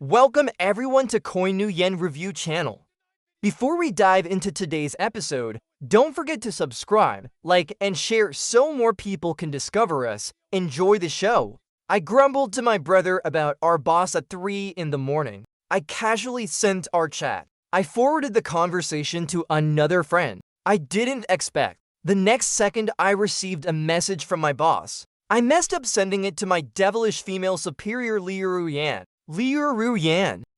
Welcome everyone to Coin New Yen Review channel. Before we dive into today's episode, don't forget to subscribe, like, and share so more people can discover us. Enjoy the show. I grumbled to my brother about our boss at 3 in the morning. I casually sent our chat. I forwarded the conversation to another friend. I didn't expect. The next second I received a message from my boss. I messed up sending it to my devilish female superior Liu Yan.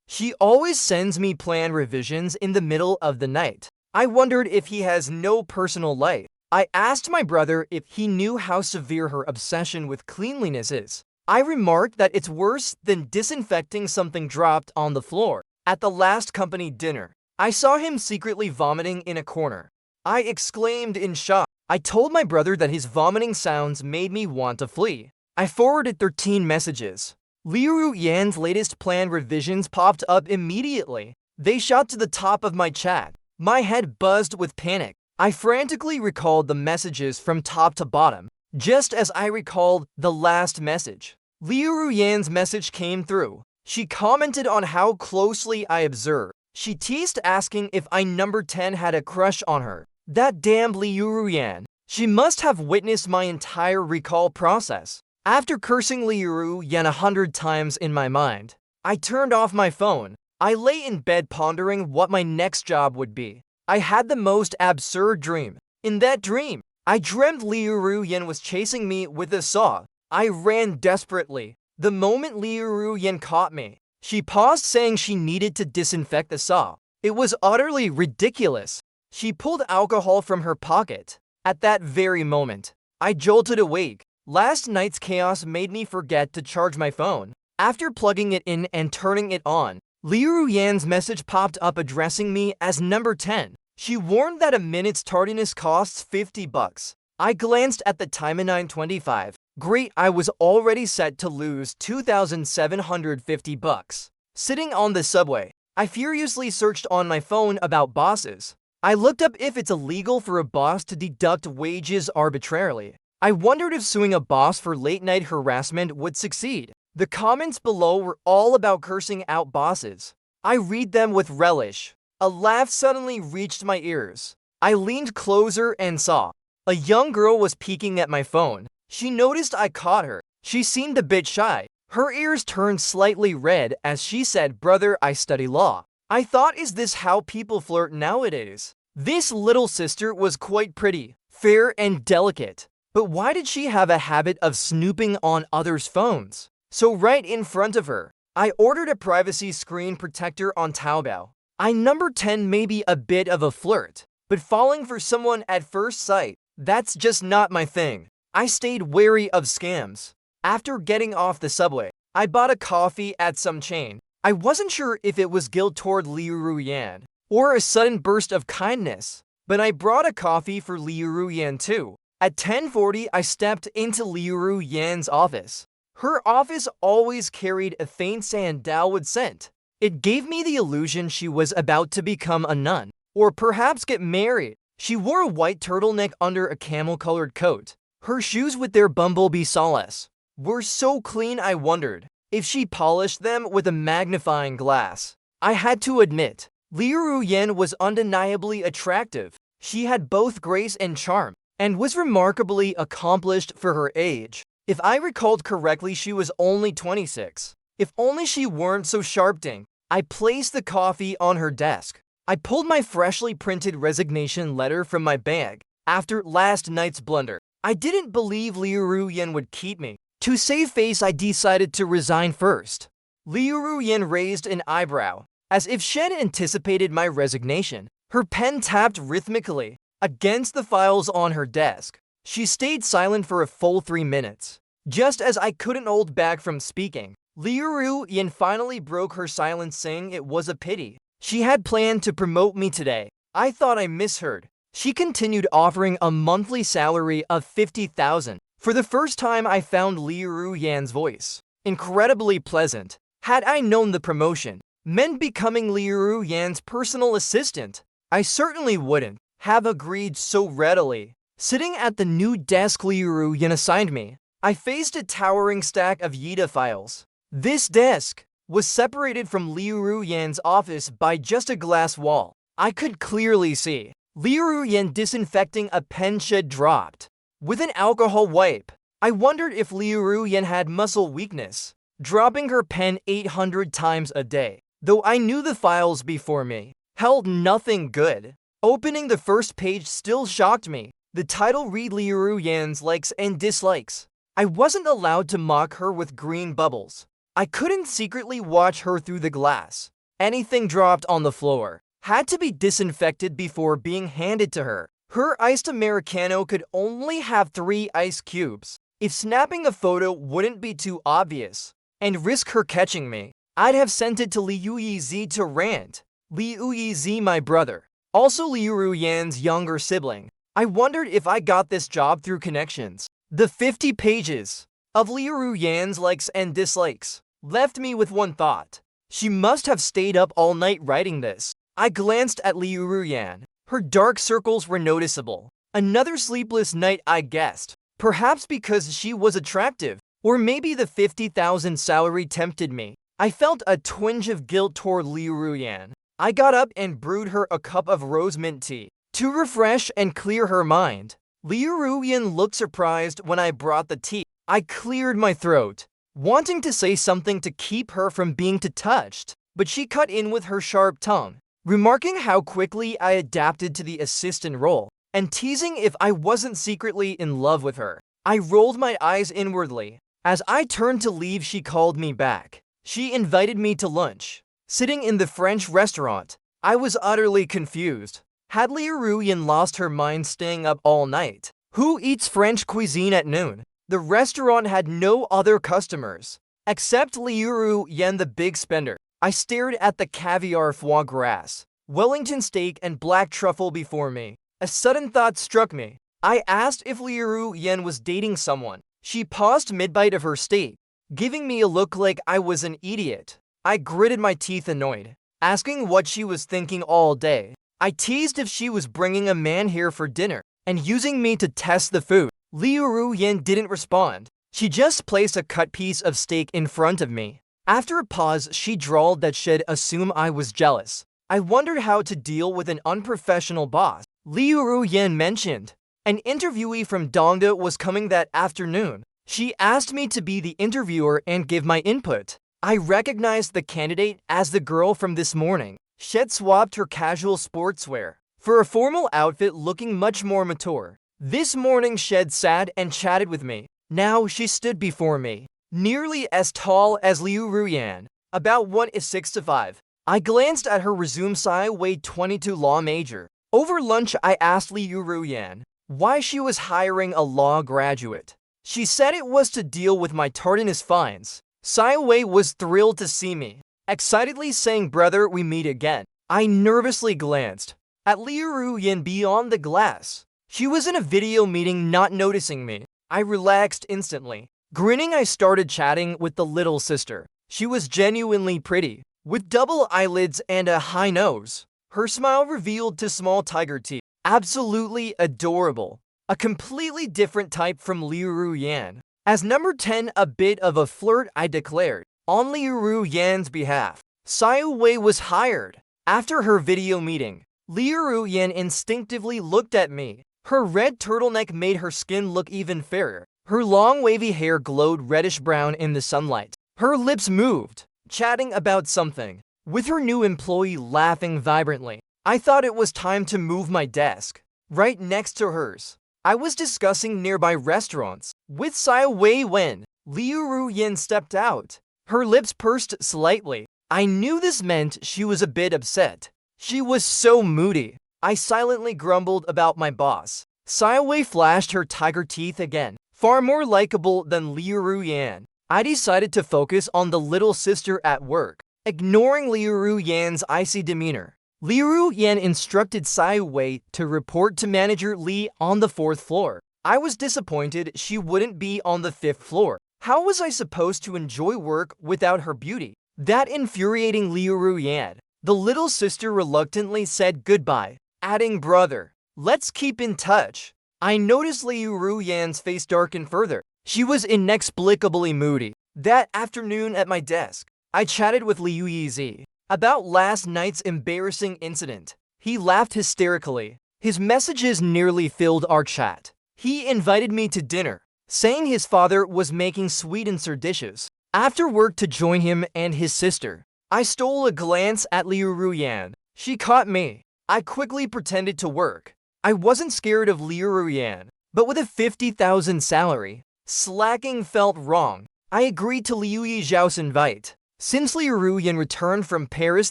She always sends me plan revisions in the middle of the night. I wondered if he has no personal life. I asked my brother if he knew how severe her obsession with cleanliness is. I remarked that it's worse than disinfecting something dropped on the floor. At the last company dinner, I saw him secretly vomiting in a corner. I exclaimed in shock. I told my brother that his vomiting sounds made me want to flee. I forwarded 13 messages. Liu Yan's latest plan revisions popped up immediately. They shot to the top of my chat. My head buzzed with panic. I frantically recalled the messages from top to bottom, just as I recalled the last message. Liu Yan's message came through. She commented on how closely I observed. She teased asking if I number 10 had a crush on her. That damned Liu Yan. She must have witnessed my entire recall process. After cursing Liu Yan 100 times in my mind, I turned off my phone. I lay in bed pondering what my next job would be. I had the most absurd dream. In that dream, I dreamt Liu Yan was chasing me with a saw. I ran desperately. The moment Liu Yan caught me, she paused, saying she needed to disinfect the saw. It was utterly ridiculous. She pulled alcohol from her pocket. At that very moment, I jolted awake. Last night's chaos made me forget to charge my phone. After plugging it in and turning it on, Liu Yan's message popped up addressing me as number 10. She warned that a minute's tardiness costs $50. I glanced at the time at 9:25. Great, I was already set to lose $2,750. Sitting on the subway, I furiously searched on my phone about bosses. I looked up if it's illegal for a boss to deduct wages arbitrarily. I wondered if suing a boss for late-night harassment would succeed. The comments below were all about cursing out bosses. I read them with relish. A laugh suddenly reached my ears. I leaned closer and saw. A young girl was peeking at my phone. She noticed I caught her. She seemed a bit shy. Her ears turned slightly red as she said, "Brother, I study law." I thought, is this how people flirt nowadays? This little sister was quite pretty, fair and delicate. But why did she have a habit of snooping on others' phones? So right in front of her, I ordered a privacy screen protector on Taobao. I number 10 may be a bit of a flirt, but falling for someone at first sight, that's just not my thing. I stayed wary of scams. After getting off the subway, I bought a coffee at some chain. I wasn't sure if it was guilt toward Liu Yan or a sudden burst of kindness, but I brought a coffee for Liu Yan too. At 10:40, I stepped into Liu Yan's office. Her office always carried a faint sandalwood scent. It gave me the illusion she was about to become a nun, or perhaps get married. She wore a white turtleneck under a camel-colored coat. Her shoes with their bumblebee soles were so clean I wondered if she polished them with a magnifying glass. I had to admit, Liu Yan was undeniably attractive. She had both grace and charm, and was remarkably accomplished for her age. If I recalled correctly, she was only 26. If only she weren't so sharp-tinged. I placed the coffee on her desk. I pulled my freshly printed resignation letter from my bag. After last night's blunder, I didn't believe Liu Yan would keep me. To save face, I decided to resign first. Liu Yan raised an eyebrow, as if she had anticipated my resignation. Her pen tapped rhythmically against the files on her desk. She stayed silent for a full 3 minutes. Just as I couldn't hold back from speaking, Liu Yan finally broke her silence, saying it was a pity. She had planned to promote me today. I thought I misheard. She continued, offering a monthly salary of $50,000. For the first time, I found Liu Yan's voice incredibly pleasant. Had I known the promotion meant becoming Liu Yan's personal assistant, I certainly wouldn't have agreed so readily. Sitting at the new desk Liu Yan assigned me, I faced a towering stack of YIDA files. This desk was separated from Liu Ruyan's office by just a glass wall. I could clearly see Liu Ruyan disinfecting a pen she had dropped with an alcohol wipe. I wondered if Liu Ruyan had muscle weakness, dropping her pen 800 times a day. Though I knew the files before me held nothing good. Opening the first page still shocked me. The title read Liu Ruyan's likes and dislikes. I wasn't allowed to mock her with green bubbles. I couldn't secretly watch her through the glass. Anything dropped on the floor had to be disinfected before being handed to her. Her iced Americano could only have 3 ice cubes. If snapping a photo wouldn't be too obvious and risk her catching me, I'd have sent it to Liu Yizi to rant. Liu Yizi, my brother, also Liu Ruyan's younger sibling. I wondered if I got this job through connections. The 50 pages of Liu Ruyan's likes and dislikes left me with one thought. She must have stayed up all night writing this. I glanced at Liu Ruyan. Her dark circles were noticeable. Another sleepless night, I guessed. Perhaps because she was attractive, or maybe the 50,000 salary tempted me. I felt a twinge of guilt toward Liu Ruyan. I got up and brewed her a cup of rose mint tea to refresh and clear her mind. Liu Ruyan looked surprised when I brought the tea. I cleared my throat, wanting to say something to keep her from being touched, but she cut in with her sharp tongue, remarking how quickly I adapted to the assistant role, and teasing if I wasn't secretly in love with her. I rolled my eyes inwardly. As I turned to leave, she called me back. She invited me to lunch. Sitting in the French restaurant, I was utterly confused. Had Liu Ruyan lost her mind staying up all night? Who eats French cuisine at noon? The restaurant had no other customers, except Liu Ruyan, the big spender. I stared at the caviar, foie gras, Wellington steak, and black truffle before me. A sudden thought struck me. I asked if Liu Ruyan was dating someone. She paused mid-bite of her steak, giving me a look like I was an idiot. I gritted my teeth, annoyed, asking what she was thinking all day. I teased if she was bringing a man here for dinner and using me to test the food. Liu Ruyan didn't respond. She just placed a cut piece of steak in front of me. After a pause, she drawled that she'd assume I was jealous. I wondered how to deal with an unprofessional boss. Liu Ruyan mentioned an interviewee from Dongda was coming that afternoon. She asked me to be the interviewer and give my input. I recognized the candidate as the girl from this morning. She'd swapped her casual sportswear for a formal outfit, looking much more mature. This morning she'd sat and chatted with me. Now she stood before me, nearly as tall as Liu Ruyan, about 1.65. I glanced at her resume. Sai weighed 22, law major. Over lunch, I asked Liu Ruyan why she was hiring a law graduate. She said it was to deal with my tardiness fines. Sai Wei was thrilled to see me, excitedly saying, "Brother, we meet again." I nervously glanced at Liu Ruyan beyond the glass. She was in a video meeting, not noticing me. I relaxed instantly. Grinning, I started chatting with the little sister. She was genuinely pretty, with double eyelids and a high nose. Her smile revealed 2 small tiger teeth. Absolutely adorable. A completely different type from Liu Ruyan. As number 10, a bit of a flirt, I declared, on Liu Ruyan's behalf. Sai Wei was hired. After her video meeting, Liu Ruyan instinctively looked at me. Her red turtleneck made her skin look even fairer. Her long wavy hair glowed reddish-brown in the sunlight. Her lips moved, chatting about something, with her new employee laughing vibrantly. I thought it was time to move my desk right next to hers. I was discussing nearby restaurants with Sai Wei when Liu Ruyan stepped out. Her lips pursed slightly. I knew this meant she was a bit upset. She was so moody. I silently grumbled about my boss. Sai Wei flashed her tiger teeth again. Far more likable than Liu Ruyan. I decided to focus on the little sister at work, ignoring Liu Ruyan's icy demeanor. Liu Ruyan instructed Sai Wei to report to manager Li on the 4th floor. I was disappointed she wouldn't be on the 5th floor. How was I supposed to enjoy work without her beauty? That infuriating Liu Ruyan. The little sister reluctantly said goodbye, adding, "Brother, let's keep in touch." I noticed Liu Ruyan's face darken further. She was inexplicably moody. That afternoon at my desk, I chatted with Liu Yizi about last night's embarrassing incident. He laughed hysterically. His messages nearly filled our chat. He invited me to dinner, saying his father was making sweet and sour dishes after work to join him and his sister. I stole a glance at Liu Ruyan. She caught me. I quickly pretended to work. I wasn't scared of Liu Ruyan, but with a 50,000 salary, slacking felt wrong. I agreed to Liu Yijiao's invite. Since Liu Ruyan returned from Paris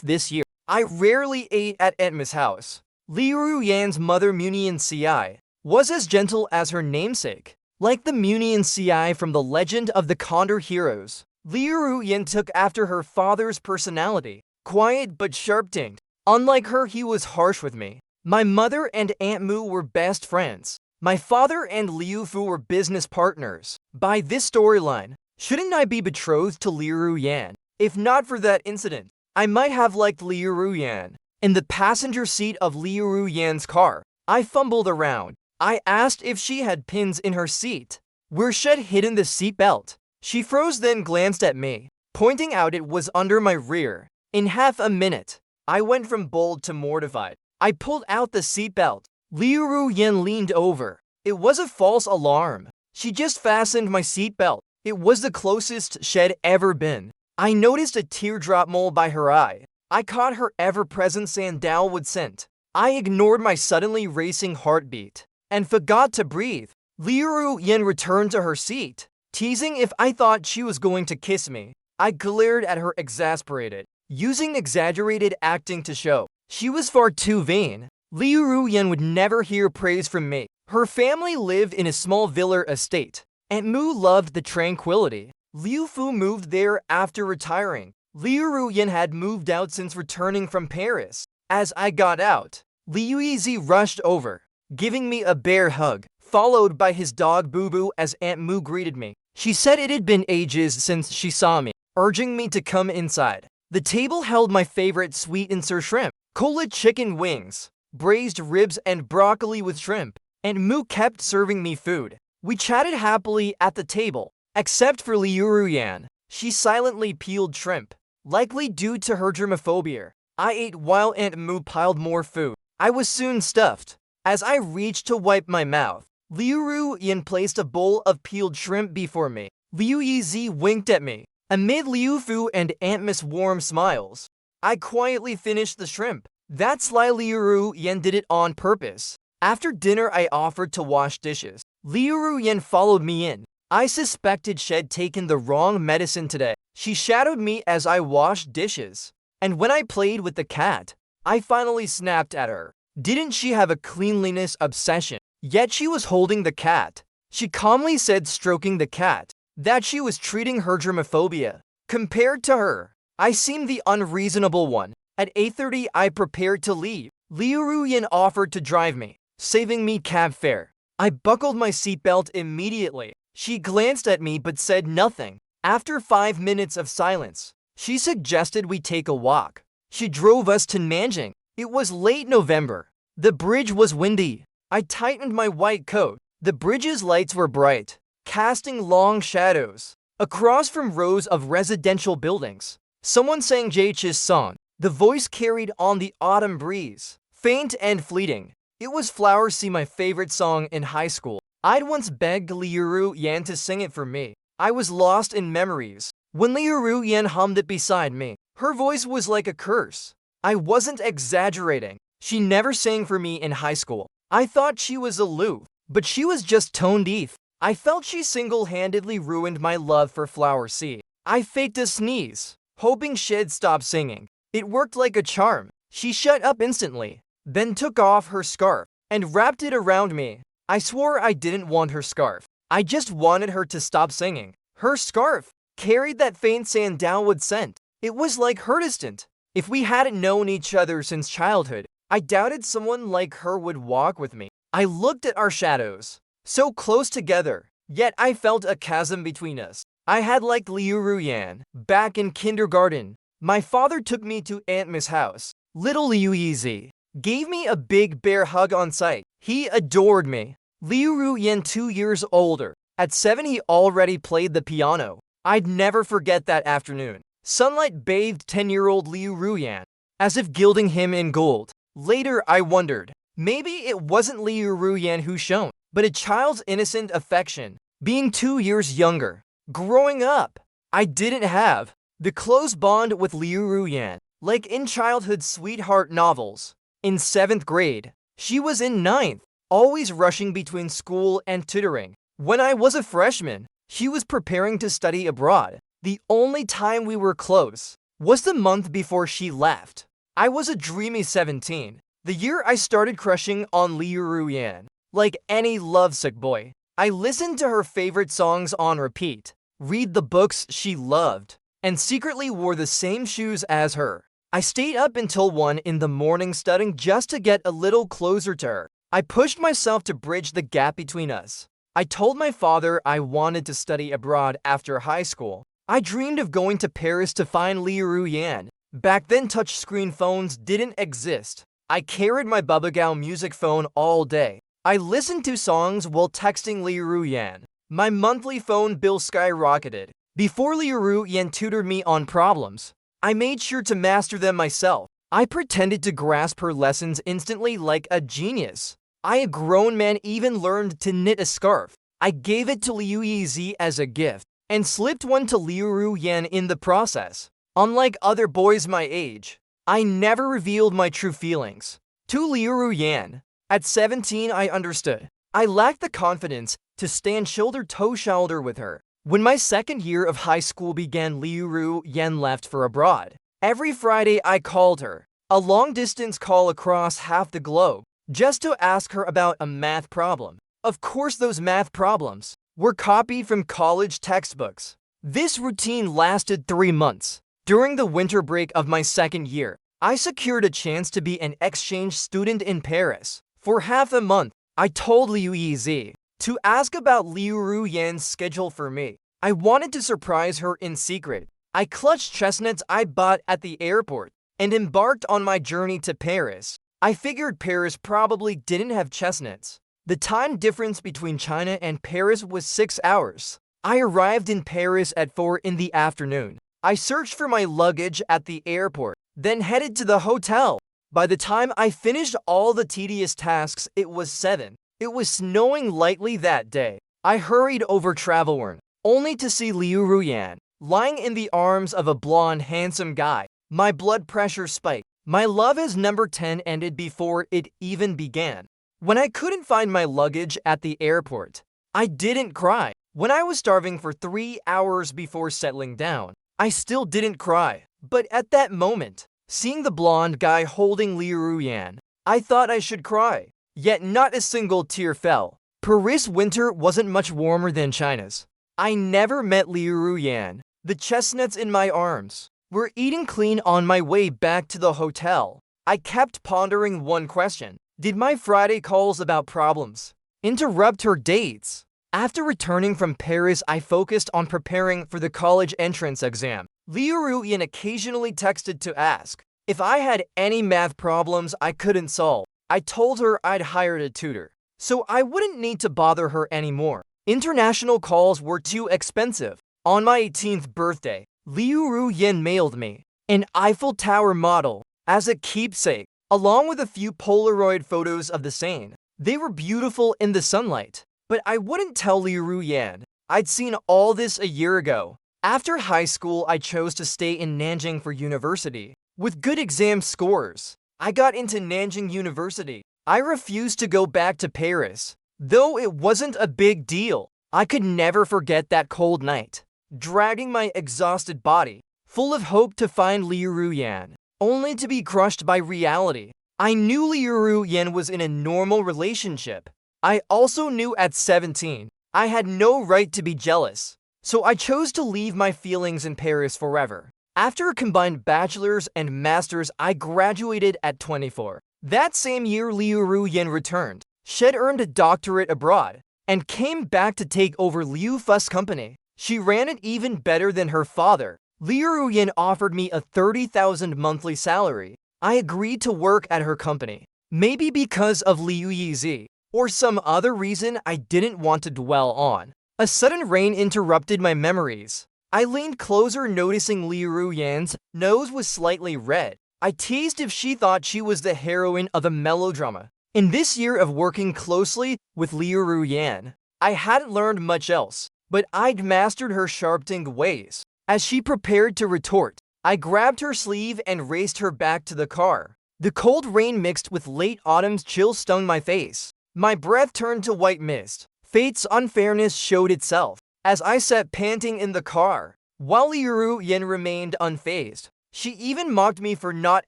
this year, I rarely ate at Aunt's house. Liu Ruyan's mother Munian Ci was as gentle as her namesake. Like the Munian Ci from the Legend of the Condor Heroes, Liu Ruyan took after her father's personality, quiet but sharp-tinged. Unlike her, he was harsh with me. My mother and Aunt Mu were best friends. My father and Liu Fu were business partners. By this storyline, shouldn't I be betrothed to Liu Ruyan? If not for that incident, I might have liked Liu Ruyan. In the passenger seat of Liu Ruyan's car, I fumbled around. I asked if she had pins in her seat. Were she hidden the seatbelt? She froze, then glanced at me, pointing out it was under my rear. In half a minute, I went from bold to mortified. I pulled out the seatbelt. Liu Ruyan leaned over. It was a false alarm. She just fastened my seatbelt. It was the closest she'd ever been. I noticed a teardrop mole by her eye. I caught her ever-present sandalwood scent. I ignored my suddenly racing heartbeat and forgot to breathe. Liu Ruyan returned to her seat, teasing if I thought she was going to kiss me. I glared at her exasperated, using exaggerated acting to show she was far too vain. Liu Ruyan would never hear praise from me. Her family lived in a small villa estate. Aunt Mu loved the tranquility. Liu Fu moved there after retiring. Liu Ruyan had moved out since returning from Paris. As I got out, Liu Yizi rushed over, giving me a bear hug, followed by his dog Boo Boo as Aunt Mu greeted me. She said it had been ages since she saw me, urging me to come inside. The table held my favorite sweet and sour shrimp, cola chicken wings, braised ribs, and broccoli with shrimp. Aunt Mu kept serving me food. We chatted happily at the table, except for Liu Ruyan. She silently peeled shrimp, likely due to her germophobia. I ate while Aunt Mu piled more food. I was soon stuffed. As I reached to wipe my mouth, Liu Ruyan placed a bowl of peeled shrimp before me. Liu Yizi winked at me. Amid Liu Fu and Aunt Miss warm smiles, I quietly finished the shrimp. That sly Liu Ruyan did it on purpose. After dinner, I offered to wash dishes. Liu Ruyan followed me in. I suspected she'd taken the wrong medicine today. She shadowed me as I washed dishes. And when I played with the cat, I finally snapped at her. Didn't she have a cleanliness obsession? Yet she was holding the cat. She calmly said, stroking the cat, that she was treating her germophobia. Compared to her, I seemed the unreasonable one. At 8:30, I prepared to leave. Liu Ruyan offered to drive me, saving me cab fare. I buckled my seatbelt immediately. She glanced at me but said nothing. After 5 minutes of silence, she suggested we take a walk. She drove us to Nanjing. It was late November. The bridge was windy. I tightened my white coat. The bridge's lights were bright, casting long shadows across from rows of residential buildings. Someone sang Jaich's song. The voice carried on the autumn breeze, faint and fleeting. It was Flowers See, my favorite song in high school. I'd once begged Liu Ruyan to sing it for me. I was lost in memories when Liu Ruyan hummed it beside me. Her voice was like a curse. I wasn't exaggerating. She never sang for me in high school. I thought she was aloof, but she was just tone deaf. I felt she single-handedly ruined my love for Flower C. I faked a sneeze, hoping she'd stop singing. It worked like a charm. She shut up instantly, then took off her scarf and wrapped it around me. I swore I didn't want her scarf. I just wanted her to stop singing. Her scarf carried that faint sandalwood scent. It was like her distant. If we hadn't known each other since childhood, I doubted someone like her would walk with me. I looked at our shadows, so close together, yet I felt a chasm between us. I had liked Liu Ruyan back in kindergarten. My father took me to Aunt Miss' house. Little Liu Yizi gave me a big bear hug on sight. He adored me. Liu Ruyan, 2 years older. At 7, he already played the piano. I'd never forget that afternoon. Sunlight bathed 10-year-old Liu Ruyan, as if gilding him in gold. Later, I wondered, maybe it wasn't Liu Ruyan who shone, but a child's innocent affection, being 2 years younger. Growing up, I didn't have the close bond with Liu Ruyan, like in childhood sweetheart novels. In 7th grade, she was in 9th, always rushing between school and tutoring. When I was a freshman, she was preparing to study abroad. The only time we were close was the month before she left. I was a dreamy 17, the year I started crushing on Liu Ruyan. Like any lovesick boy, I listened to her favorite songs on repeat, read the books she loved, and secretly wore the same shoes as her. I stayed up until 1 in the morning studying just to get a little closer to her. I pushed myself to bridge the gap between us. I told my father I wanted to study abroad after high school. I dreamed of going to Paris to find Liu Ruyan. Back then, touchscreen phones didn't exist. I carried my Bubagao music phone all day. I listened to songs while texting Liu Ruyan. My monthly phone bill skyrocketed. Before Liu Ruyan tutored me on problems, I made sure to master them myself. I pretended to grasp her lessons instantly like a genius. A grown man, even learned to knit a scarf. I gave it to Liu Yizi as a gift, and slipped one to Liu Ruyan in the process. Unlike other boys my age, I never revealed my true feelings to Liu Ruyan. At 17, I understood. I lacked the confidence to stand shoulder to shoulder with her. When my second year of high school began, Liu Ruyan left for abroad. Every Friday I called her, a long-distance call across half the globe, just to ask her about a math problem. Of course, those math problems were copied from college textbooks. This routine lasted 3 months. During the winter break of my second year, I secured a chance to be an exchange student in Paris. For half a month, I told Liu Yizi to ask about Liu Ruyan's schedule for me. I wanted to surprise her in secret. I clutched chestnuts I bought at the airport and embarked on my journey to Paris. I figured Paris probably didn't have chestnuts. The time difference between China and Paris was 6 hours. I arrived in Paris at 4 in the afternoon. I searched for my luggage at the airport, then headed to the hotel. By the time I finished all the tedious tasks, it was 7. It was snowing lightly that day. I hurried over Travelworn, only to see Liu Ruyan lying in the arms of a blonde, handsome guy. My blood pressure spiked. My love as number 10 ended before it even began. When I couldn't find my luggage at the airport, I didn't cry. When I was starving for 3 hours before settling down, I still didn't cry. But at that moment, seeing the blonde guy holding Liu Ruyan, I thought I should cry. Yet not a single tear fell. Paris winter wasn't much warmer than China's. I never met Liu Ruyan. The chestnuts in my arms were eating clean on my way back to the hotel. I kept pondering one question. Did my Friday calls about problems interrupt her dates? After returning from Paris, I focused on preparing for the college entrance exam. Liu Ruyan occasionally texted to ask if I had any math problems I couldn't solve. I told her I'd hired a tutor, so I wouldn't need to bother her anymore. International calls were too expensive. On my 18th birthday, Liu Ruyan mailed me an Eiffel Tower model as a keepsake, along with a few Polaroid photos of the Seine. They were beautiful in the sunlight, but I wouldn't tell Liu Ruyan. I'd seen all this a year ago. After high school, I chose to stay in Nanjing for university. With good exam scores, I got into Nanjing University. I refused to go back to Paris. Though it wasn't a big deal, I could never forget that cold night, dragging my exhausted body, full of hope to find Liu Ruyan, only to be crushed by reality. I knew Liu Ruyan was in a normal relationship. I also knew at 17, I had no right to be jealous. So I chose to leave my feelings in Paris forever. After a combined bachelor's and master's, I graduated at 24. That same year, Liu Ruyan returned. She'd earned a doctorate abroad and came back to take over Liu Fu's company. She ran it even better than her father. Liu Ruyan offered me a 30,000 monthly salary. I agreed to work at her company. Maybe because of Liu Yizi, or some other reason I didn't want to dwell on. A sudden rain interrupted my memories. I leaned closer, noticing Liu Yan's nose was slightly red. I teased if she thought she was the heroine of a melodrama. In this year of working closely with Liu Yan, I hadn't learned much else, but I'd mastered her sharp-tongued ways. As she prepared to retort, I grabbed her sleeve and raced her back to the car. The cold rain mixed with late autumn's chill stung my face. My breath turned to white mist. Fate's unfairness showed itself as I sat panting in the car, while Liu Yan remained unfazed. She even mocked me for not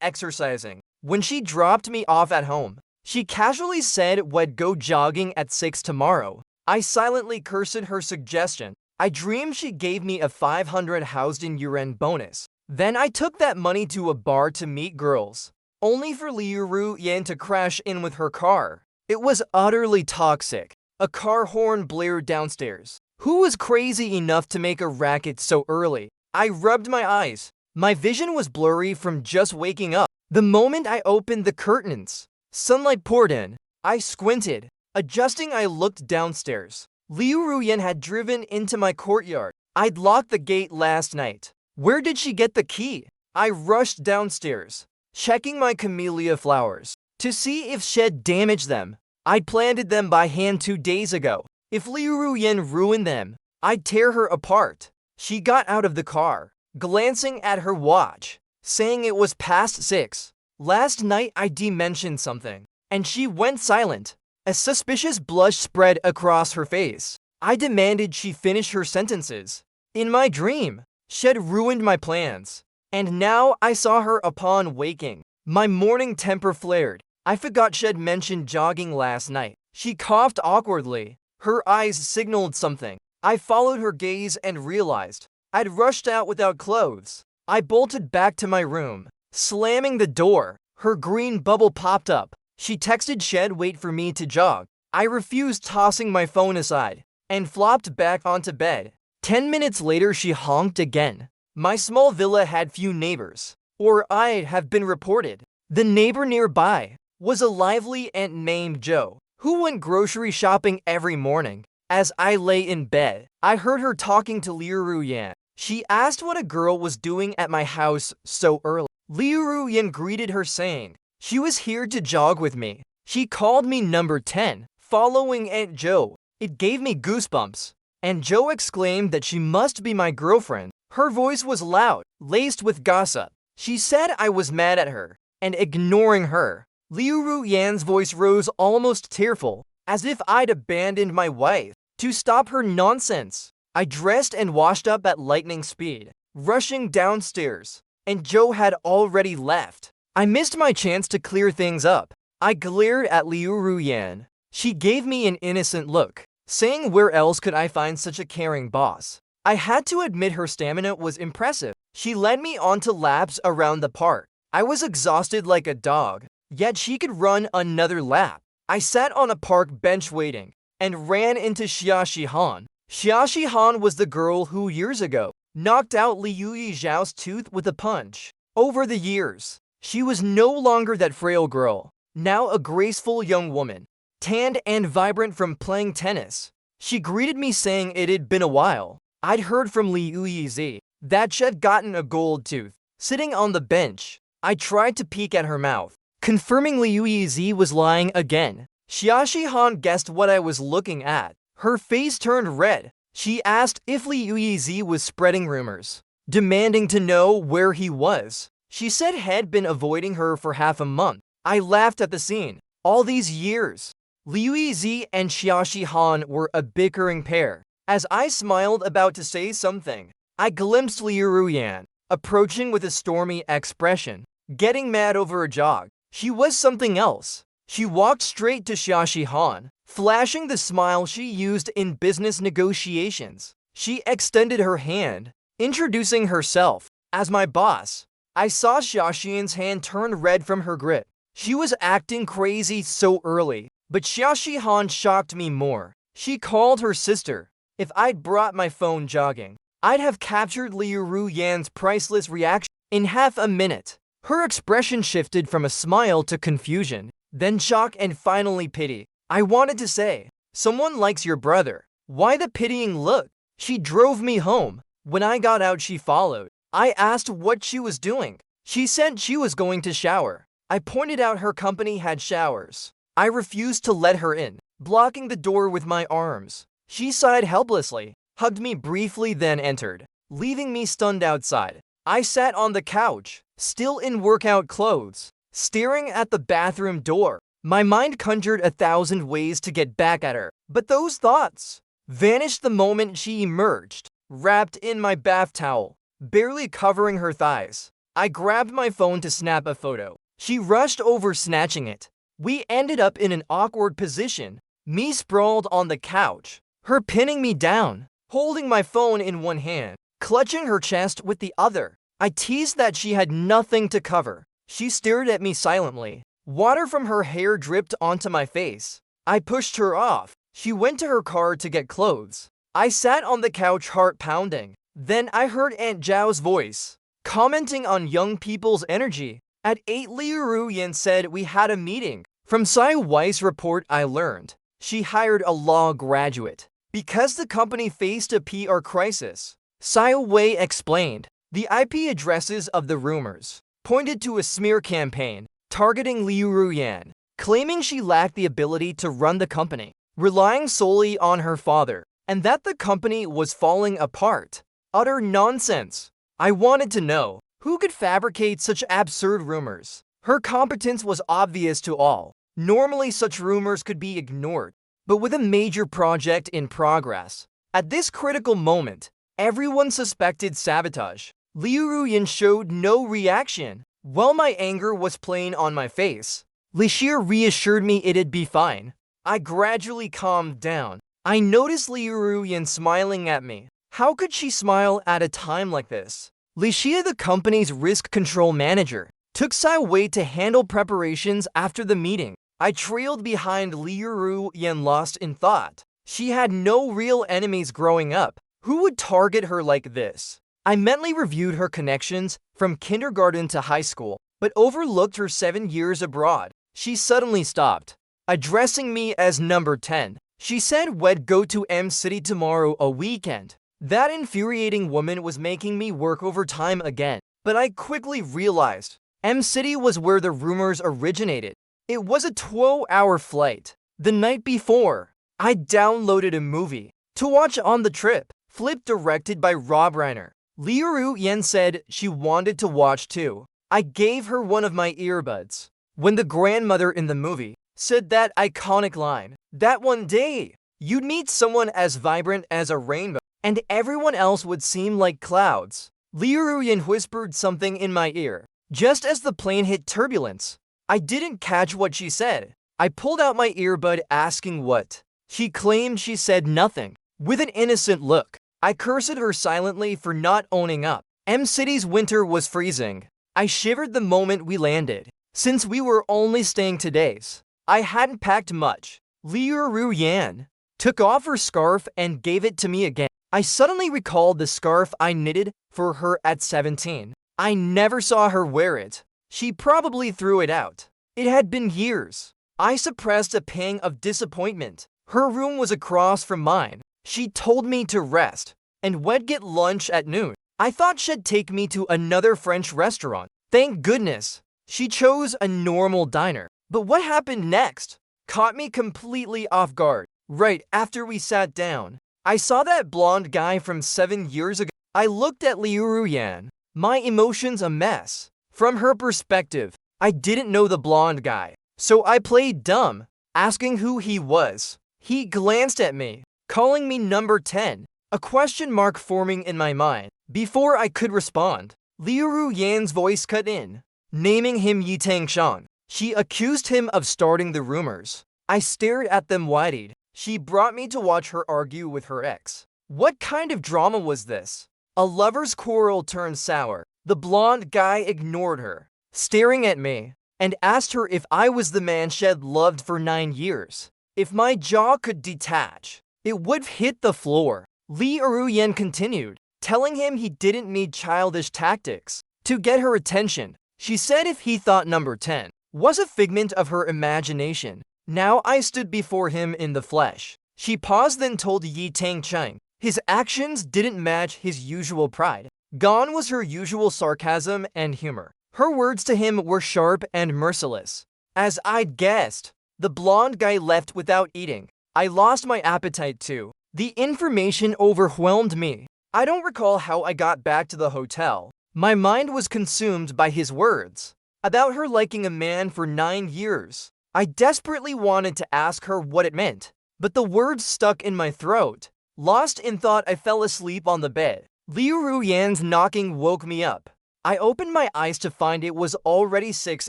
exercising. When she dropped me off at home, she casually said we'd go jogging at 6 tomorrow. I silently cursed her suggestion. I dreamed she gave me a 500 housed in yuan bonus. Then I took that money to a bar to meet girls, only for Liu Yan to crash in with her car. It was utterly toxic. A car horn blared downstairs. Who was crazy enough to make a racket so early? I rubbed my eyes. My vision was blurry from just waking up. The moment I opened the curtains, sunlight poured in. I squinted. Adjusting, I looked downstairs. Liu Yan had driven into my courtyard. I'd locked the gate last night. Where did she get the key? I rushed downstairs, checking my camellia flowers to see if she'd damaged them. I'd planted them by hand 2 days ago. If Liu Yan ruined them, I'd tear her apart. She got out of the car, glancing at her watch, saying it was past 6. Last night I mentioned something, and she went silent. A suspicious blush spread across her face. I demanded she finish her sentences. In my dream, she'd ruined my plans, and now I saw her upon waking. My morning temper flared. I forgot she'd mentioned jogging last night. She coughed awkwardly. Her eyes signaled something. I followed her gaze and realized I'd rushed out without clothes. I bolted back to my room, slamming the door. Her green bubble popped up. She texted she'd wait for me to jog. I refused, tossing my phone aside, and flopped back onto bed. 10 minutes later, she honked again. My small villa had few neighbors, or I'd have been reported. The neighbor nearby was a lively aunt named Joe, who went grocery shopping every morning. As I lay in bed, I heard her talking to Liu Yan. She asked what a girl was doing at my house so early. Liu Yan greeted her saying she was here to jog with me. She called me number 10, following Aunt Joe. It gave me goosebumps. And Joe exclaimed that she must be my girlfriend. Her voice was loud, laced with gossip. She said I was mad at her and ignoring her. Liu Yan's voice rose almost tearful, as if I'd abandoned my wife to stop her nonsense. I dressed and washed up at lightning speed, rushing downstairs, and Joe had already left. I missed my chance to clear things up. I glared at Liu Yan. She gave me an innocent look, saying where else could I find such a caring boss? I had to admit her stamina was impressive. She led me onto laps around the park. I was exhausted like a dog, yet she could run another lap. I sat on a park bench waiting, and ran into Xia Han. Xia Han was the girl who years ago knocked out Liu Zhao's tooth with a punch. Over the years, she was no longer that frail girl, now a graceful young woman, tanned and vibrant from playing tennis. She greeted me saying it had been a while. I'd heard from Liu Yizi that she'd gotten a gold tooth. Sitting on the bench, I tried to peek at her mouth, confirming Liu Yizi was lying again. Xia Han guessed what I was looking at. Her face turned red. She asked if Liu Yizi was spreading rumors, demanding to know where he was. She said he'd been avoiding her for half a month. I laughed at the scene. All these years, Liu Yizi and Xia Han were a bickering pair. As I smiled, about to say something, I glimpsed Liu Yan, approaching with a stormy expression, getting mad over a jog. She was something else. She walked straight to Xia Han, flashing the smile she used in business negotiations. She extended her hand, introducing herself as my boss. I saw Xiaoxian's hand turn red from her grip. She was acting crazy so early, but Xia Han shocked me more. She called her sister. If I'd brought my phone jogging, I'd have captured Liu Yan's priceless reaction in half a minute. Her expression shifted from a smile to confusion, then shock and finally pity. I wanted to say, someone likes your brother. Why the pitying look? She drove me home, When I got out, she followed. I asked what she was doing. She said she was going to shower. I pointed out her company had showers. I refused to let her in, blocking the door with my arms. She sighed helplessly, hugged me briefly, then entered, leaving me stunned outside. I sat on the couch, still in workout clothes, staring at the bathroom door. My mind conjured 1,000 ways to get back at her, but those thoughts vanished the moment she emerged, wrapped in my bath towel, barely covering her thighs. I grabbed my phone to snap a photo. She rushed over, snatching it. We ended up in an awkward position, me sprawled on the couch, her pinning me down, holding my phone in one hand, clutching her chest with the other. I teased that she had nothing to cover. She stared at me silently. Water from her hair dripped onto my face. I pushed her off. She went to her car to get clothes. I sat on the couch, heart pounding. Then I heard Aunt Zhao's voice, commenting on young people's energy. At 8, Liu Ruyan said we had a meeting. From Sai Wei's report, I learned she hired a law graduate because the company faced a PR crisis. Sai Wei explained the IP addresses of the rumors pointed to a smear campaign targeting Liu Ruyan, claiming she lacked the ability to run the company, relying solely on her father, and that the company was falling apart. Utter nonsense. I wanted to know who could fabricate such absurd rumors. Her competence was obvious to all. Normally, such rumors could be ignored, but with a major project in progress, at this critical moment, everyone suspected sabotage. Liu Ruyan showed no reaction. While my anger was plain on my face, Li Xie reassured me it'd be fine. I gradually calmed down. I noticed Liu Ruyan smiling at me. How could she smile at a time like this? Li Xie, the company's risk control manager, took Sai Wei to handle preparations after the meeting. I trailed behind Liu Ruyan, lost in thought. She had no real enemies growing up. Who would target her like this? I mentally reviewed her connections from kindergarten to high school, but overlooked her 7 years abroad. She suddenly stopped, addressing me as number 10. She said we'd go to M City tomorrow, a weekend. That infuriating woman was making me work overtime again. But I quickly realized M City was where the rumors originated. It was a 12-hour flight. The night before, I downloaded a movie to watch on the trip, Flip, directed by Rob Reiner. Liu Ruyan said she wanted to watch too. I gave her one of my earbuds. When the grandmother in the movie said that iconic line, that one day you'd meet someone as vibrant as a rainbow, and everyone else would seem like clouds, Liu Ruyan whispered something in my ear. Just as the plane hit turbulence, I didn't catch what she said. I pulled out my earbud, asking what. She claimed she said nothing. With an innocent look, I cursed her silently for not owning up. M City's winter was freezing. I shivered the moment we landed. Since we were only staying 2 days, I hadn't packed much. Liu Ruyan took off her scarf and gave it to me again. I suddenly recalled the scarf I knitted for her at 17. I never saw her wear it. She probably threw it out. It had been years. I suppressed a pang of disappointment. Her room was across from mine. She told me to rest, and we'd get lunch at noon. I thought she'd take me to another French restaurant. Thank goodness, she chose a normal diner. But what happened next caught me completely off guard. Right after we sat down, I saw that blonde guy from 7 years ago. I looked at Liu Ruyan, my emotions a mess. From her perspective, I didn't know the blonde guy, so I played dumb, asking who he was. He glanced at me, calling me number 10, a question mark forming in my mind. Before I could respond, Liu Ruyan's voice cut in, naming him Yi Tangshan. She accused him of starting the rumors. I stared at them wide-eyed. She brought me to watch her argue with her ex. What kind of drama was this? A lover's quarrel turned sour. The blonde guy ignored her, staring at me, and asked her if I was the man she'd loved for 9 years. If my jaw could detach, it would hit the floor. Liu Ruyan continued, telling him he didn't need childish tactics to get her attention. She said if he thought number 10 was a figment of her imagination, now I stood before him in the flesh. She paused, then told Yi Tangshan His actions didn't match his usual pride. Gone was her usual sarcasm and humor. Her words to him were sharp and merciless. As I'd guessed, the blonde guy left without eating. I lost my appetite too. The information overwhelmed me. I don't recall how I got back to the hotel. My mind was consumed by his words about her liking a man for 9 years. I desperately wanted to ask her what it meant, but the words stuck in my throat. Lost in thought, I fell asleep on the bed. Liu Ruyan's knocking woke me up. I opened my eyes to find it was already 6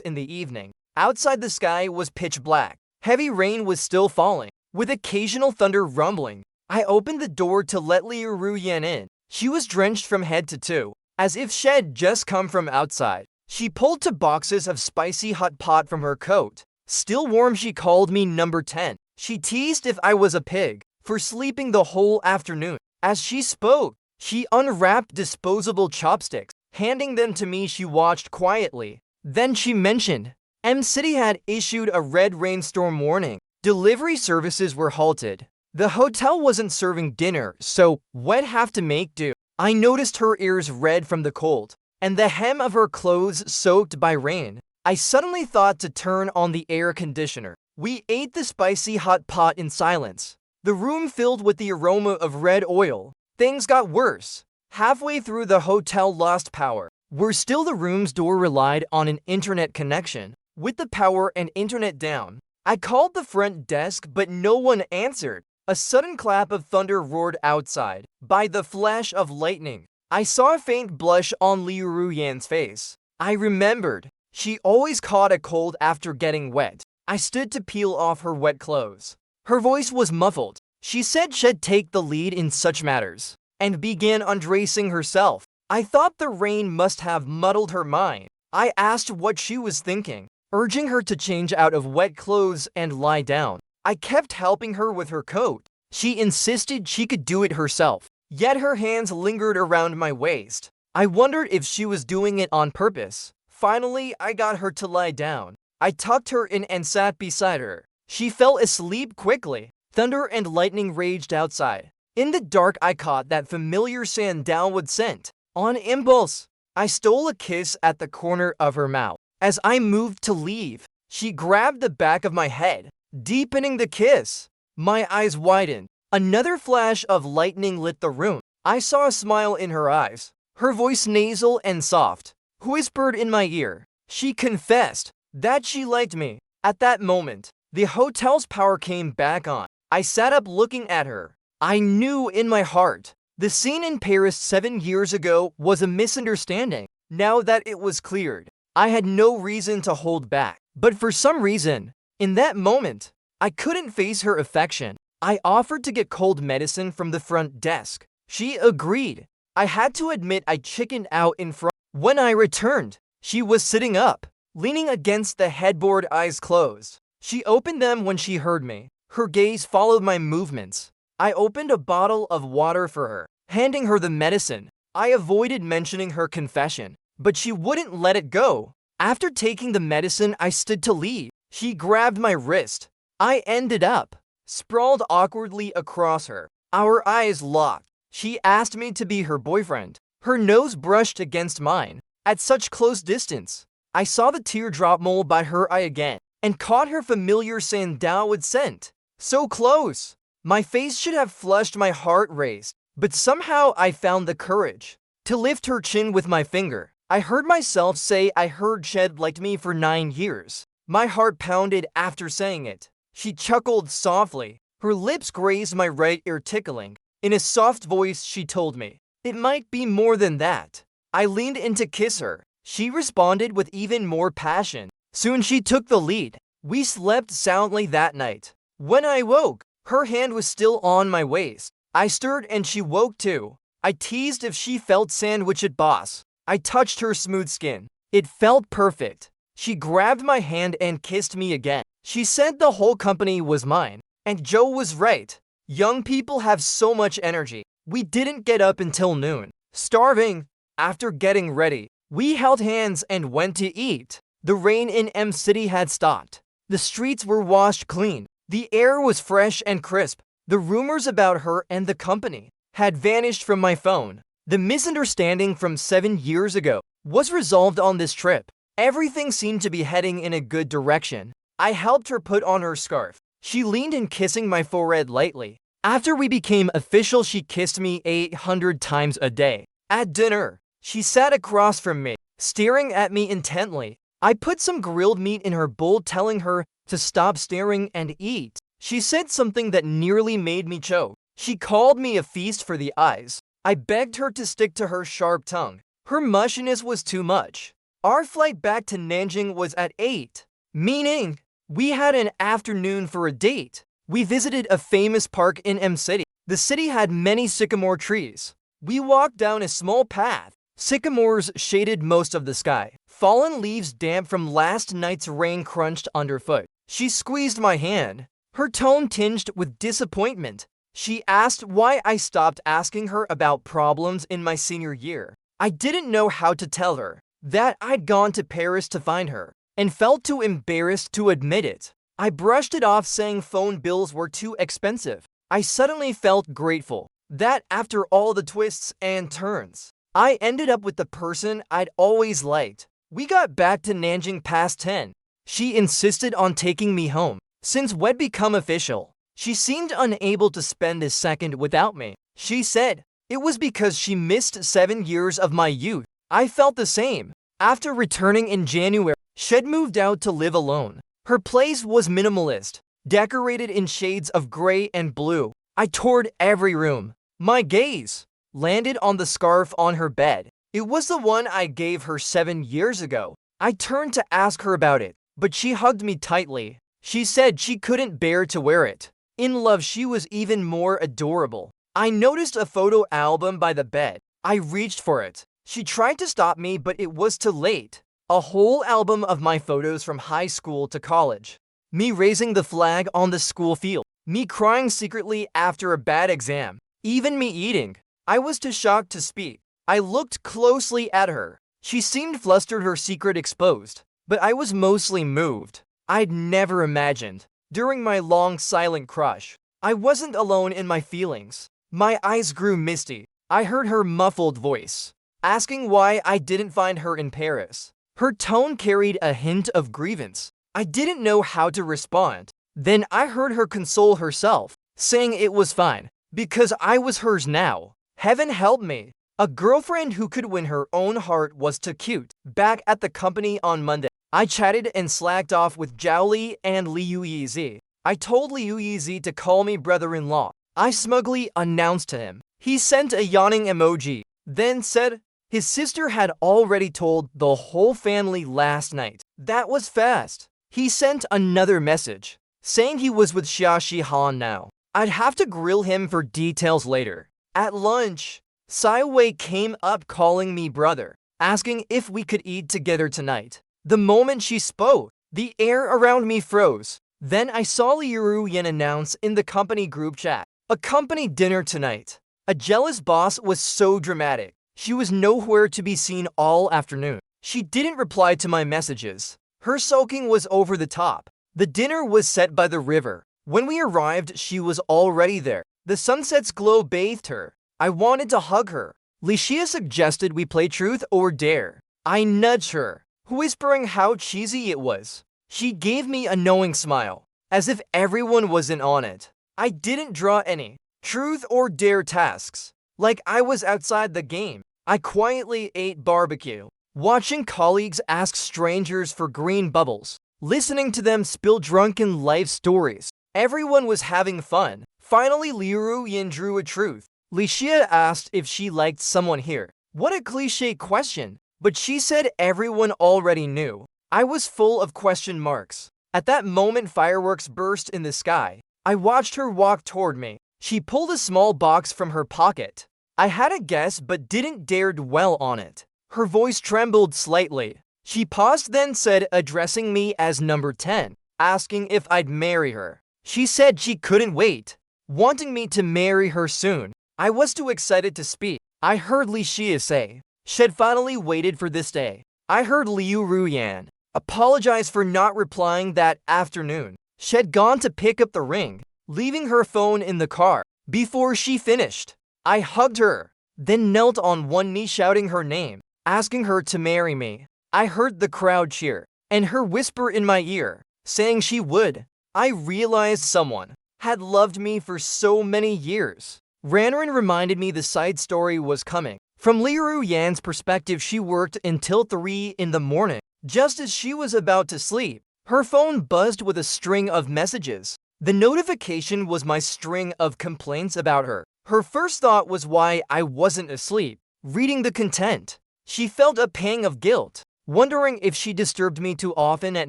in the evening. Outside, the sky was pitch black. Heavy rain was still falling, with occasional thunder rumbling. I opened the door to let Liu Ruyan in. She was drenched from head to toe, as if she'd just come from outside. She pulled 2 boxes of spicy hot pot from her coat. Still warm, she called me number 10. She teased if I was a pig for sleeping the whole afternoon. As she spoke, she unwrapped disposable chopsticks. Handing them to me, she watched quietly. Then she mentioned M-City had issued a red rainstorm warning. Delivery services were halted. The hotel wasn't serving dinner, so we'd have to make do. I noticed her ears red from the cold, and the hem of her clothes soaked by rain. I suddenly thought to turn on the air conditioner. We ate the spicy hot pot in silence. The room filled with the aroma of red oil. Things got worse. Halfway through, the hotel lost power. Still, the room's door relied on an internet connection. With the power and internet down, I called the front desk, but no one answered. A sudden clap of thunder roared outside. By the flash of lightning, I saw a faint blush on Liu Ruyan's face. I remembered. She always caught a cold after getting wet. I stood to peel off her wet clothes. Her voice was muffled. She said she'd take the lead in such matters, and began undressing herself. I thought the rain must have muddled her mind. I asked what she was thinking, urging her to change out of wet clothes and lie down. I kept helping her with her coat. She insisted she could do it herself, yet her hands lingered around my waist. I wondered if she was doing it on purpose. Finally, I got her to lie down. I tucked her in and sat beside her. She fell asleep quickly. Thunder and lightning raged outside. In the dark, I caught that familiar sandalwood scent. On impulse, I stole a kiss at the corner of her mouth. As I moved to leave, she grabbed the back of my head, deepening the kiss. My eyes widened. Another flash of lightning lit the room. I saw a smile in her eyes. Her voice, nasal and soft, whispered in my ear. She confessed that she liked me. At that moment, the hotel's power came back on. I sat up looking at her. I knew in my heart the scene in Paris 7 years ago was a misunderstanding. Now that it was cleared, I had no reason to hold back. But for some reason, in that moment, I couldn't face her affection. I offered to get cold medicine from the front desk. She agreed. I had to admit I chickened out in front. When I returned, she was sitting up, leaning against the headboard, eyes closed. She opened them when she heard me. Her gaze followed my movements. I opened a bottle of water for her, handing her the medicine. I avoided mentioning her confession, but she wouldn't let it go. After taking the medicine, I stood to leave. She grabbed my wrist. I ended up sprawled awkwardly across her. Our eyes locked. She asked me to be her boyfriend. Her nose brushed against mine. At such close distance, I saw the teardrop mole by her eye again, and caught her familiar sandalwood scent. So close! My face should have flushed, my heart raced, but somehow I found the courage to lift her chin with my finger. I heard myself say I heard she'd liked me for 9 years. My heart pounded after saying it. She chuckled softly. Her lips grazed my right ear, tickling. In a soft voice, she told me, "It might be more than that." I leaned in to kiss her. She responded with even more passion. Soon she took the lead. We slept soundly that night. When I woke, her hand was still on my waist. I stirred and she woke too. I teased if she felt sandwiched boss. I touched her smooth skin. It felt perfect. She grabbed my hand and kissed me again. She said the whole company was mine. And Joe was right. Young people have so much energy. We didn't get up until noon, starving. After getting ready, we held hands and went to eat. The rain in M-City had stopped. The streets were washed clean. The air was fresh and crisp. The rumors about her and the company had vanished from my phone. The misunderstanding from 7 years ago was resolved on this trip. Everything seemed to be heading in a good direction. I helped her put on her scarf. She leaned in, kissing my forehead lightly. After we became official, she kissed me 800 times a day. At dinner, she sat across from me, staring at me intently. I put some grilled meat in her bowl, telling her to stop staring and eat. She said something that nearly made me choke. She called me a feast for the eyes. I begged her to stick to her sharp tongue. Her mushiness was too much. Our flight back to Nanjing was at 8, meaning we had an afternoon for a date. We visited a famous park in M City. The city had many sycamore trees. We walked down a small path. Sycamores shaded most of the sky. Fallen leaves, damp from last night's rain, crunched underfoot. She squeezed my hand, her tone tinged with disappointment. She asked why I stopped asking her about problems in my senior year. I didn't know how to tell her that I'd gone to Paris to find her, and felt too embarrassed to admit it. I brushed it off, saying phone bills were too expensive. I suddenly felt grateful that after all the twists and turns, I ended up with the person I'd always liked. We got back to Nanjing past 10. She insisted on taking me home. Since we'd become official, she seemed unable to spend a second without me. She said it was because she missed 7 years of my youth. I felt the same. After returning in January, she'd moved out to live alone. Her place was minimalist, decorated in shades of gray and blue. I toured every room. My gaze landed on the scarf on her bed. It was the one I gave her 7 years ago. I turned to ask her about it, but she hugged me tightly. She said she couldn't bear to wear it. In love, she was even more adorable. I noticed a photo album by the bed. I reached for it. She tried to stop me, but it was too late. A whole album of my photos from high school to college. Me raising the flag on the school field. Me crying secretly after a bad exam. Even me eating. I was too shocked to speak. I looked closely at her. She seemed flustered, her secret exposed. But I was mostly moved. I'd never imagined. During my long silent crush, I wasn't alone in my feelings. My eyes grew misty. I heard her muffled voice, asking why I didn't find her in Paris. Her tone carried a hint of grievance. I didn't know how to respond. Then I heard her console herself, saying it was fine, because I was hers now. Heaven help me. A girlfriend who could win her own heart was too cute. Back at the company on Monday, I chatted and slacked off with Zhao Li and Liu Yizi. I told Liu Yizi to call me brother-in-law. I smugly announced to him. He sent a yawning emoji, then said his sister had already told the whole family last night. That was fast. He sent another message, saying he was with Xia Shihan now. I'd have to grill him for details later. At lunch, Sai Wei came up calling me brother, asking if we could eat together tonight. The moment she spoke, the air around me froze. Then I saw Liu Ruyan announce in the company group chat, a company dinner tonight. A jealous boss was so dramatic. She was nowhere to be seen all afternoon. She didn't reply to my messages. Her sulking was over the top. The dinner was set by the river. When we arrived, she was already there. The sunset's glow bathed her. I wanted to hug her. Licia suggested we play truth or dare. I nudged her, whispering how cheesy it was. She gave me a knowing smile, as if everyone was in on it. I didn't draw any truth or dare tasks, like I was outside the game. I quietly ate barbecue, watching colleagues ask strangers for green bubbles, listening to them spill drunken life stories. Everyone was having fun. Finally, Liu Ruyan drew a truth. Licia asked if she liked someone here. What a cliché question, but she said everyone already knew. I was full of question marks. At that moment, fireworks burst in the sky. I watched her walk toward me. She pulled a small box from her pocket. I had a guess but didn't dare dwell on it. Her voice trembled slightly. She paused, then said, addressing me as number 10, asking if I'd marry her. She said she couldn't wait, wanting me to marry her soon. I was too excited to speak. I heard Li Xia say she'd finally waited for this day. I heard Liu Ruyan apologize for not replying that afternoon. She'd gone to pick up the ring, leaving her phone in the car. Before she finished, I hugged her, then knelt on one knee shouting her name, asking her to marry me. I heard the crowd cheer, and her whisper in my ear, saying she would. I realized someone had loved me for so many years. Ranran reminded me the side story was coming. From Liu Yan's perspective, she worked until 3 in the morning. Just as she was about to sleep, her phone buzzed with a string of messages. The notification was my string of complaints about her. Her first thought was why I wasn't asleep, reading the content. She felt a pang of guilt, wondering if she disturbed me too often at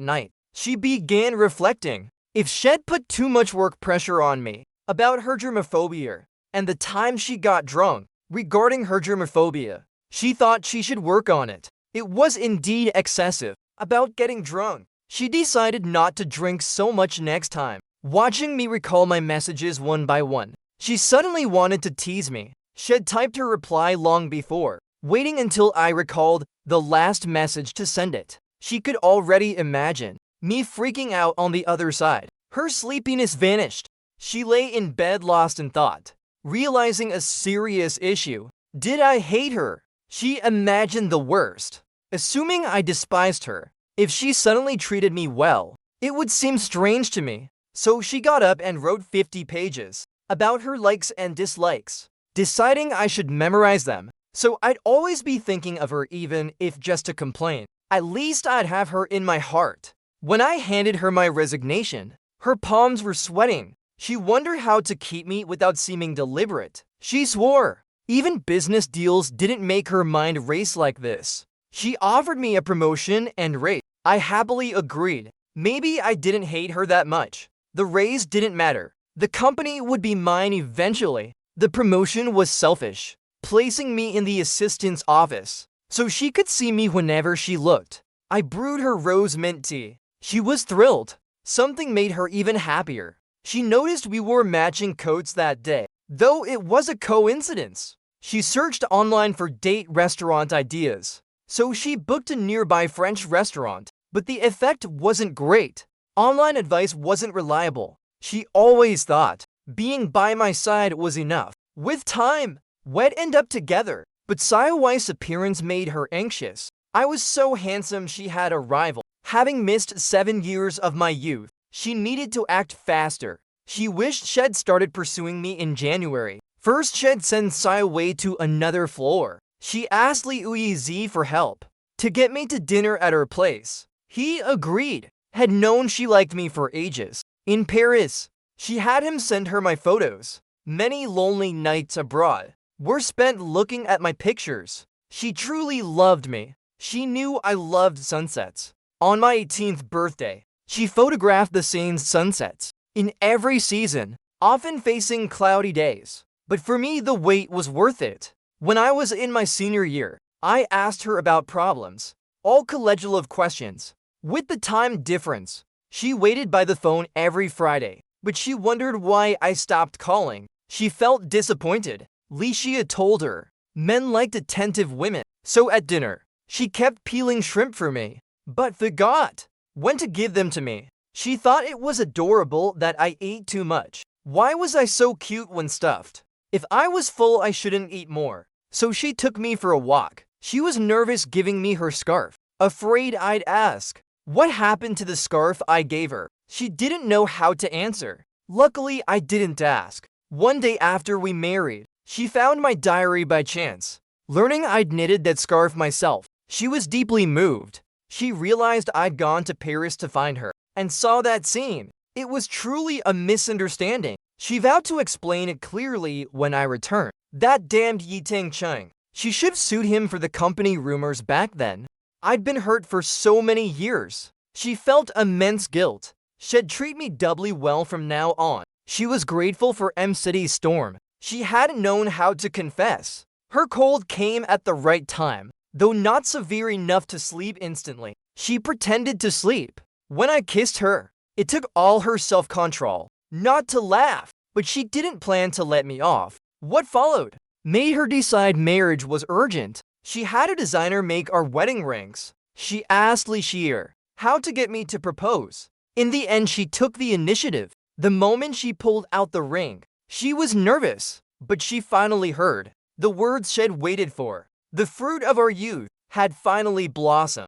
night. She began reflecting if she'd put too much work pressure on me about her germophobia and the time she got drunk. Regarding her germophobia, she thought she should work on it. It was indeed excessive. About getting drunk, she decided not to drink so much next time. Watching me recall my messages one by one, she suddenly wanted to tease me. She'd typed her reply long before, waiting until I recalled the last message to send it. She could already imagine me freaking out on the other side. Her sleepiness vanished. She lay in bed lost in thought, realizing a serious issue. Did I hate her? She imagined the worst, assuming I despised her. If she suddenly treated me well, it would seem strange to me. So she got up and wrote 50 pages about her likes and dislikes, deciding I should memorize them, so I'd always be thinking of her even if just to complain. At least I'd have her in my heart. When I handed her my resignation, her palms were sweating. She wondered how to keep me without seeming deliberate. She swore even business deals didn't make her mind race like this. She offered me a promotion and raise. I happily agreed. Maybe I didn't hate her that much. The raise didn't matter. The company would be mine eventually. The promotion was selfish, placing me in the assistant's office so she could see me whenever she looked. I brewed her rose mint tea. She was thrilled. Something made her even happier. She noticed we wore matching coats that day, though it was a coincidence. She searched online for date restaurant ideas, so she booked a nearby French restaurant, but the effect wasn't great. Online advice wasn't reliable. She always thought being by my side was enough. With time, we'd end up together, but Sayawai's appearance made her anxious. I was so handsome she had a rival. Having missed 7 years of my youth, she needed to act faster. She wished she'd started pursuing me in January. First, she'd send Sayawai to another floor. She asked Liu Yizi for help to get me to dinner at her place. He agreed. Had known she liked me for ages. In Paris, she had him send her my photos. Many lonely nights abroad were spent looking at my pictures. She truly loved me. She knew I loved sunsets. On my 18th birthday, she photographed the same sunsets in every season, often facing cloudy days. But for me, the wait was worth it. When I was in my senior year, I asked her about problems, all collegial of questions. With the time difference, she waited by the phone every Friday, but she wondered why I stopped calling. She felt disappointed. Licia told her men liked attentive women, so at dinner, she kept peeling shrimp for me, but forgot when to give them to me. She thought it was adorable that I ate too much. Why was I so cute when stuffed? If I was full, I shouldn't eat more. So she took me for a walk. She was nervous giving me her scarf, afraid I'd ask what happened to the scarf I gave her. She didn't know how to answer. Luckily, I didn't ask. One day after we married, she found my diary by chance. Learning I'd knitted that scarf myself, she was deeply moved. She realized I'd gone to Paris to find her and saw that scene. It was truly a misunderstanding. She vowed to explain it clearly when I returned. That damned Yitang Cheng. She should have sued him for the company rumors back then. I'd been hurt for so many years. She felt immense guilt. She'd treat me doubly well from now on. She was grateful for M-City's storm. She hadn't known how to confess. Her cold came at the right time, though not severe enough to sleep instantly. She pretended to sleep. When I kissed her, it took all her self-control not to laugh, but she didn't plan to let me off. What followed made her decide marriage was urgent. She had a designer make our wedding rings. She asked Li Xier how to get me to propose. In the end, she took the initiative. The moment she pulled out the ring, she was nervous. But she finally heard. The words she'd waited for. The fruit of our youth had finally blossomed.